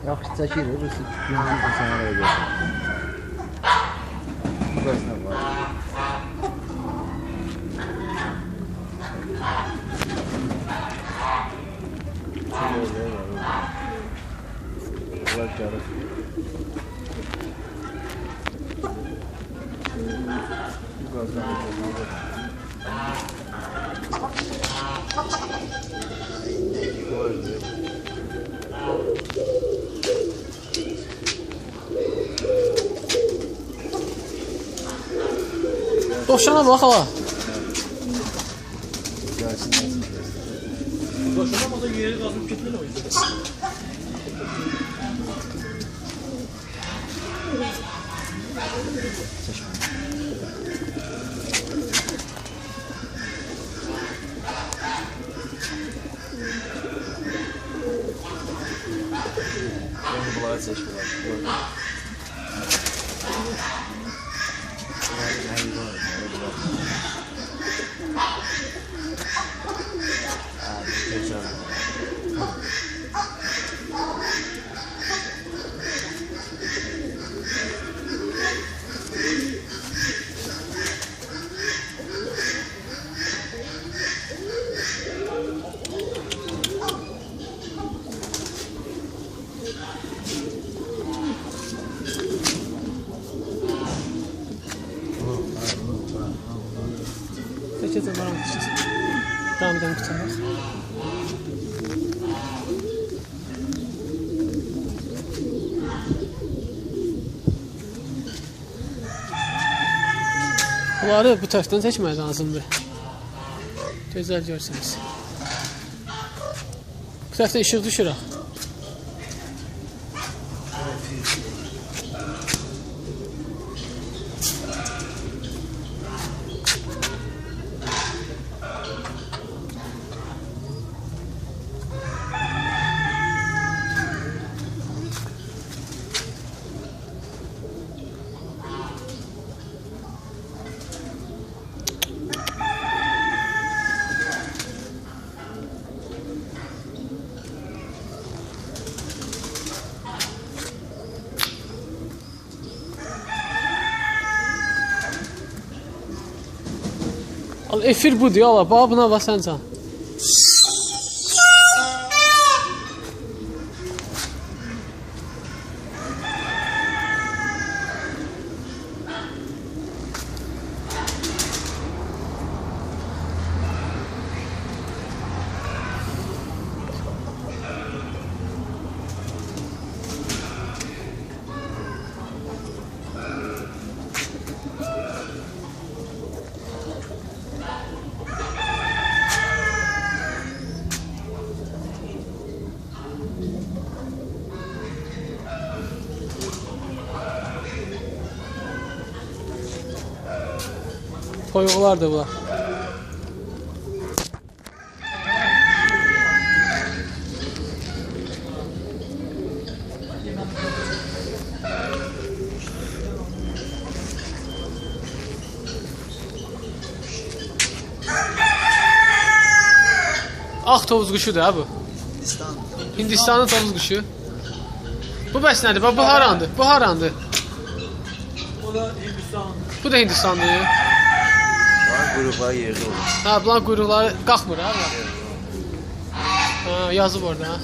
Yaxşı çəkir, bu gündüz sənə də görsən. Bu qəsnə var. Bunlar gəlir. Bu qəsnə var. Dovşana bax hala. Dovşana bax da yeri qazıb getmir o yüzden. Bunları seçmiyorlar. Keçəcəm baram keçəcəm. Ramazan qıçaq. Bunları bu tərəfdən çəkmək lazımdır. Gözəl görsəniz. Bu tərəfdə işıq düşür. Al efir budur ya, bax buna bax sən can. Toyuqlar da bunlar. Ağ tovuz quşudur ha bu. Hindistanın tovuz quşu. Bu bəs nədir? Bu harandır? Bu harandır? O da Hindistan. Bu da Hindistandır. Quyruqları yerdə olur. Ha, bunlar quyruqları qalxmır ha. Ha, yazıb orada ha.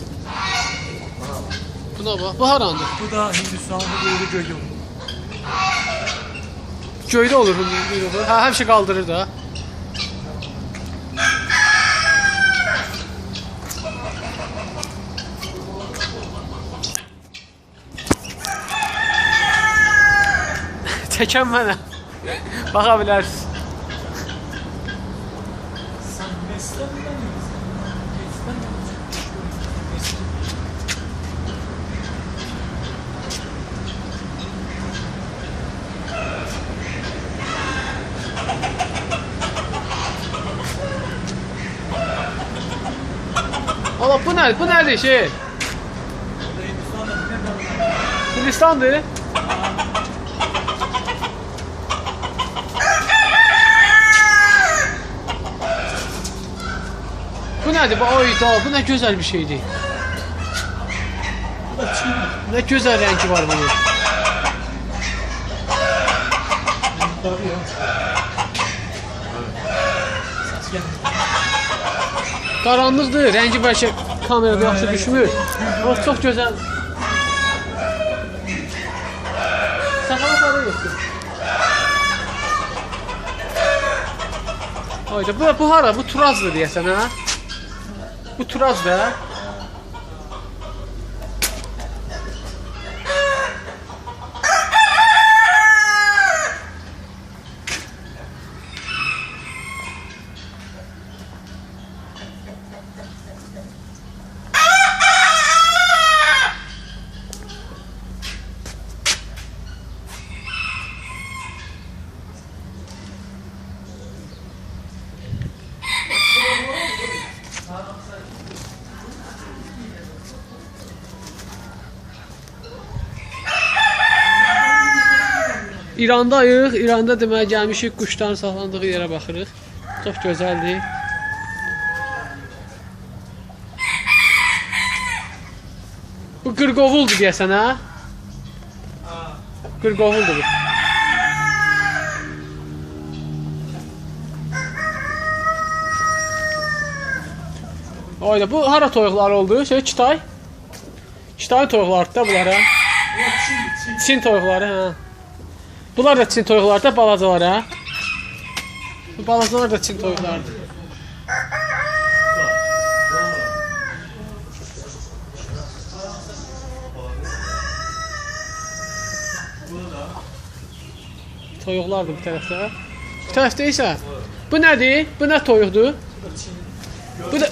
Buna bax, bu harandır? Bu da Hindistan'da böyle gölge olur. Göydə olur bu quyruğu. Ha, həmişə qaldırır da. Çəkən mənə. Baxa bilərsiniz. Sen Mesleğinden miyiz? Allah bu nədir? Bu nədir şey? Hindistandır. Bu nədir? Ay da, bu nə gözəl bir şeydir. Bu da Çin. Nə gözəl rəngi var bunun. Tabii ya. Qaranlıqdır, rəngi bəlkə kamerada yaxşı düşmür. Amma çox gözəl. Saxala para yoxdur. Hayda, bu hara? Bu Turazdır deyəsən, ha? Bu Turaz da. İrandayıq. İranda deməli gəlmişik, quşların saxlandığı yerə baxırıq. Çox gözəldir. Bu qırqovuldur deyəsən, ha? Qırqovuldur bu. Oyda, bu hara toyuqlar oldu? Kitay? Kitay toyuqlardır da bunlara. Çin toyuqları, ha. Bunlar da Çin toyuqları da balacalar, ha. Bu balacalar da Çin toyuqlardır. Toyuqlardır bu tərəfdə. Bu tərəfdə isə bu nədir? Bu nə toyuqdur? Bu da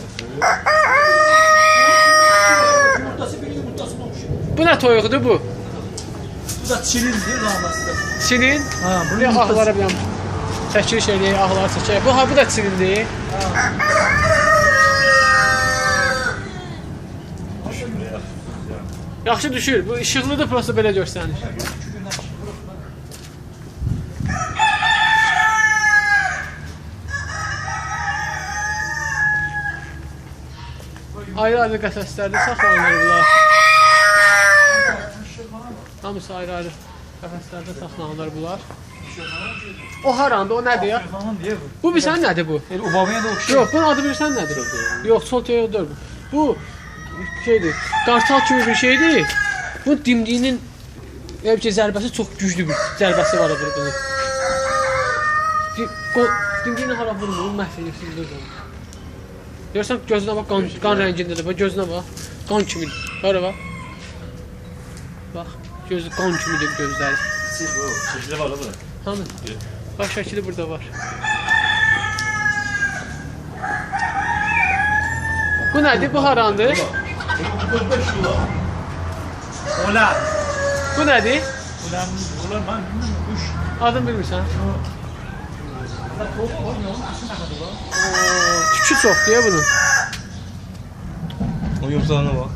bu nə toyuqdur bu? Bu da Çin'indir rahmetli. Çinin? Ha, bunun Bir yumurtası. ağlara biləm. Çəkiliş eləyək, ağları çəkək. Bu da Çinindir. Yaxşı düşür. Bu işıqlıdır, prosta belə göstərir. Ayrı-ayrı qəfəslərdə saxlanılır bunlar. Hamısı ayrı-ayrı qəfəslərdə saxlanılır bunlar. O harandı, o nədir ya? Falan diye bu. Bu bilirsən nədir bu? El Obama'ya da okşuyor. Yox, bunun adı bilirsən nədir? Yox, sol toyuqdur bu. Bu şeydir, qartal kimi bir şeydir. Bu dimdiyinin zərbəsi çox güclü bir zərbəsi var bunun. Dimdiyini hara vurmur, məhv edirsin. Görürsən, gözünə bax, qan rəngindədir. Bax, gözünə bax, qan kimidir. Hara bax. Bax, gözü qan kimidir gözləri. Şəkili var da bura. Hanı? Bax, şəkili burada var. Bu nədir? Bu harandır? Ola. Bu nədir? Ulan ben bilmiyorum. Kuş. Adını bilmirsən? Tükü çoxdur ya bunun. O yumurtalarına bak.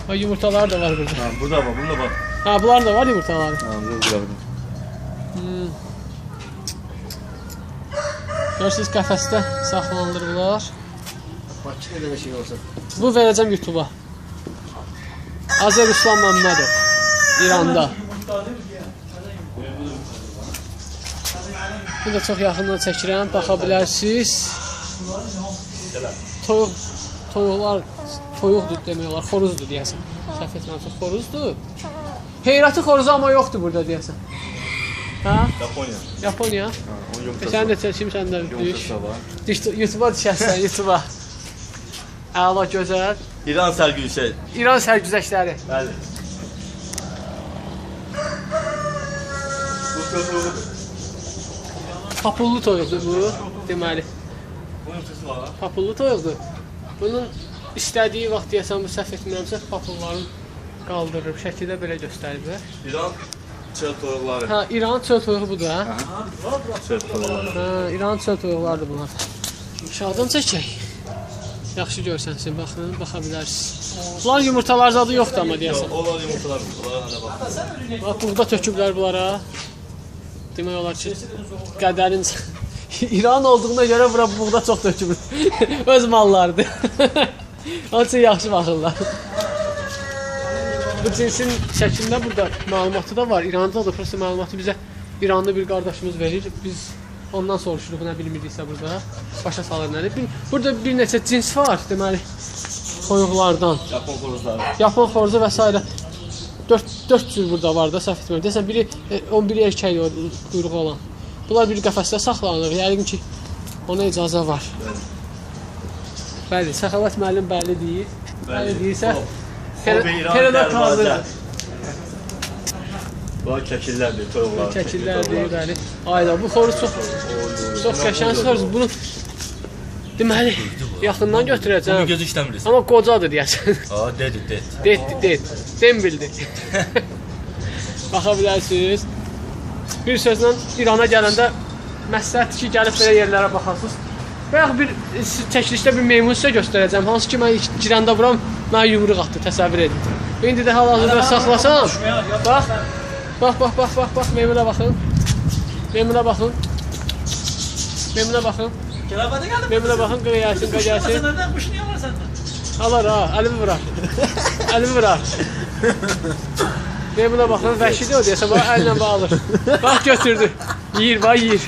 Ha, yumurtalar da var burada. Ha, burada bak, bunda bak. Ha, bunlar da var yumurtaları. Ha, burada. Görürsünüz, qəfəsdə saxlanılır bunlar. Bakıda da bir şey olsa. Bu verəcəm YouTube-a. Azər Ruslan Məmmədov. İranda. Bu da çox yaxından çəkirəm, baxa bilərsiniz. Toyuqlar, toyuqdur demək olar, xoruzdur deyəsən. Səhv etmirəmsə, xoruzdur. Heyrəti xoruzu amma yoxdur burada deyəsən. Ha? Japonya. Yaponiya. Ha, onun yumurtası Sən də var. çəkim, sən də düş. Yumurtası var. YouTube-a düşərsən, YouTube-a. Əla, gözəl. İran sərgüzəşi. İran sərgüzəşləri. Bəli. Bu toyuğudur. Papullu toyuqdur bu, deməli. Bunun yumurtası var. Papullu toyuqdur. Bunun istədiyi vaxt deyəsən, bu səhv etmirəmsə, papulların qaldırır. Şəkildə belə göstəriblər. İran çöl toyuqları. Ha, İran çöl toyuğu budur, ha? Çöl toyuqları. Ha, İran çöl toyuqlardır bunlar. Aşağıdan çəkək. Yaxşı görsənsin, baxın, baxa bilərsiniz. Bunlar yumurtalar zadı yoxdur amma deyəsən. Onlar yumurtalar. Onlara hələ bax. Bax, burada töküblər bunlara. Demək olar ki, qədərin İran olduğuna görə bura buğda çox tökülür. Öz mallardır. Onun üçün yaxşı baxırlar. Bu cinsin şəklində burada məlumatı da var. İranda da prosta məlumatı bizə İranlı bir qardaşımız verir. Biz ondan soruşuruq, nə bilmiriksə burada. Başa salır nədir. Burada bir neçə cins var, deməli, toyuqlardan. Japon xoruzları. Yapon xoruzu və s. 4 cür burada var da, səhv etmirəm. Desən biri 11 erkək quyruğu olan. Bunlar bir qəfəsdə saxlanılır. Yəqin ki, ona icazə var. Bəli, Səxavət müəllim bəli deyir. Bəli deyirsə, Perada qalır. Bu kəkillərdir, toyuqlar. Kəkillərdir, bəli. Ayda, bu xoruz çox qəşəng xoruz. Bunu deməli, yaxından götürəcəm. Bunun gözü işləmir. Amma qocadır deyəsən. Dedi. Dem bildi. Baxa bilərsiniz. Bir sözlə İrana gələndə məsləhətdir ki, gəlib belə yerlərə baxasınız. Bayaq bir çəkilişdə bir meymun sizə göstərəcəm. Hansı ki, mən girəndə buram, mənə yumruq atdı, təsəvvür edin. İndi də hal-hazırda saxlasam, bax, meymuna baxın. Meymuna baxın. Kelabada geldim. Meymuna baxın, qıya gəlsin, qıya gəlsin. Nereden kuş niye var senden? Alar ha, əlimi vurar. Meymuna baxın, vəhşidir o deyəsə, bax, əllə bağılır. Bax, götürdü. Yiyir, bax, yiyir.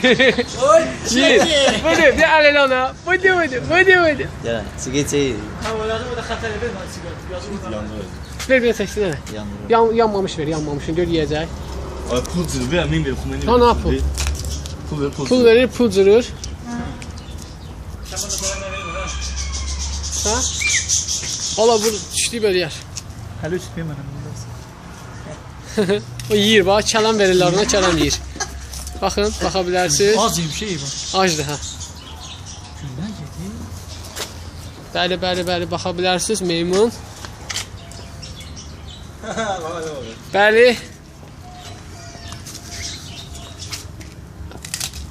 Yiyir. Buydu, bir əl elə ona. Buydu. Ya, sigaret Ha lazım o da hatar eder mi sigara? Yazı burada. Ver, çəksin elə. Yanmamış ver, yanmamışın, gör yiyəcək. Ay pul cırır, ver, min ver, pul Ha, nə pul? Pul ver, Pul verir, pul cırır. Şapanda paranı verir mi? Ha? Valla bu düşdüyü belə yer. Hələ üstməyəm mənəm. O yiyir, bax, kələm verirlər ona, kələm yiyir. Baxın, baxa bilərsiniz. Az bir şey var. Acdır, hə. Gündən yedi. Bəli, baxa bilərsiniz, meymun. Bəli.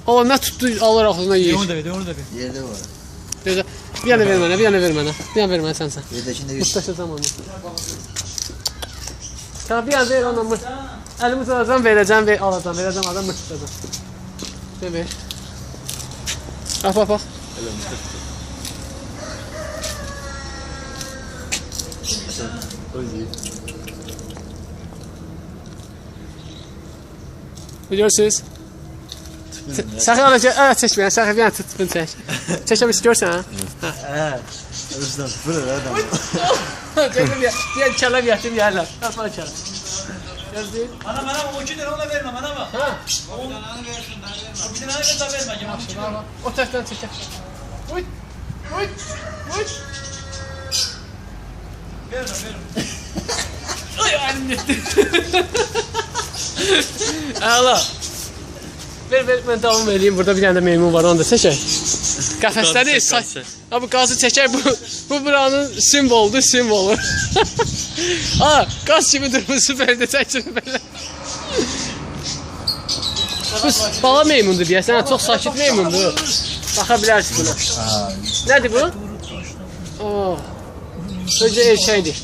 O, nə tutdu, alır ağzına yiyir. Onu da ver. yerde var. Bir yana ver mənə, sənsən. Yerdekinde bir Mutlaşacam onu. Tamam, bir yana ver ona mırt. Əlimi tutacam, verəcəm, verəcəm, adam mırt tutacam. Ne ver? Bax. Biliyorsunuz. Sakın alacak, çekmeyen, sakın bir yana tut, bunu çek. Çekemiş, görsen ha? Ruslan fırır adam. Çekim ya, diğer çalam yatım yerler. Yapma çalam. Gördün? Bana o 2 lira ona verme bana bak. Ha? O 1 lira ver de verme. Yine 2 lira. O taraftan çeker. Uy. Verme. Ay elim gitti. Allah. Ver ben devam edeyim. Burada bir tane de meymun var, onu da seçək. Qəfəsləri ha bu qazı çəkək, bu buranın simvolu. Ha, qaz kimi durmuş, süperdə çəksin belə. Bu bala meymundur deyəsən, çox sakit meymundur. Baxa bilərsiniz buna. Nədir bu? Oh. Öncə erkəkdir.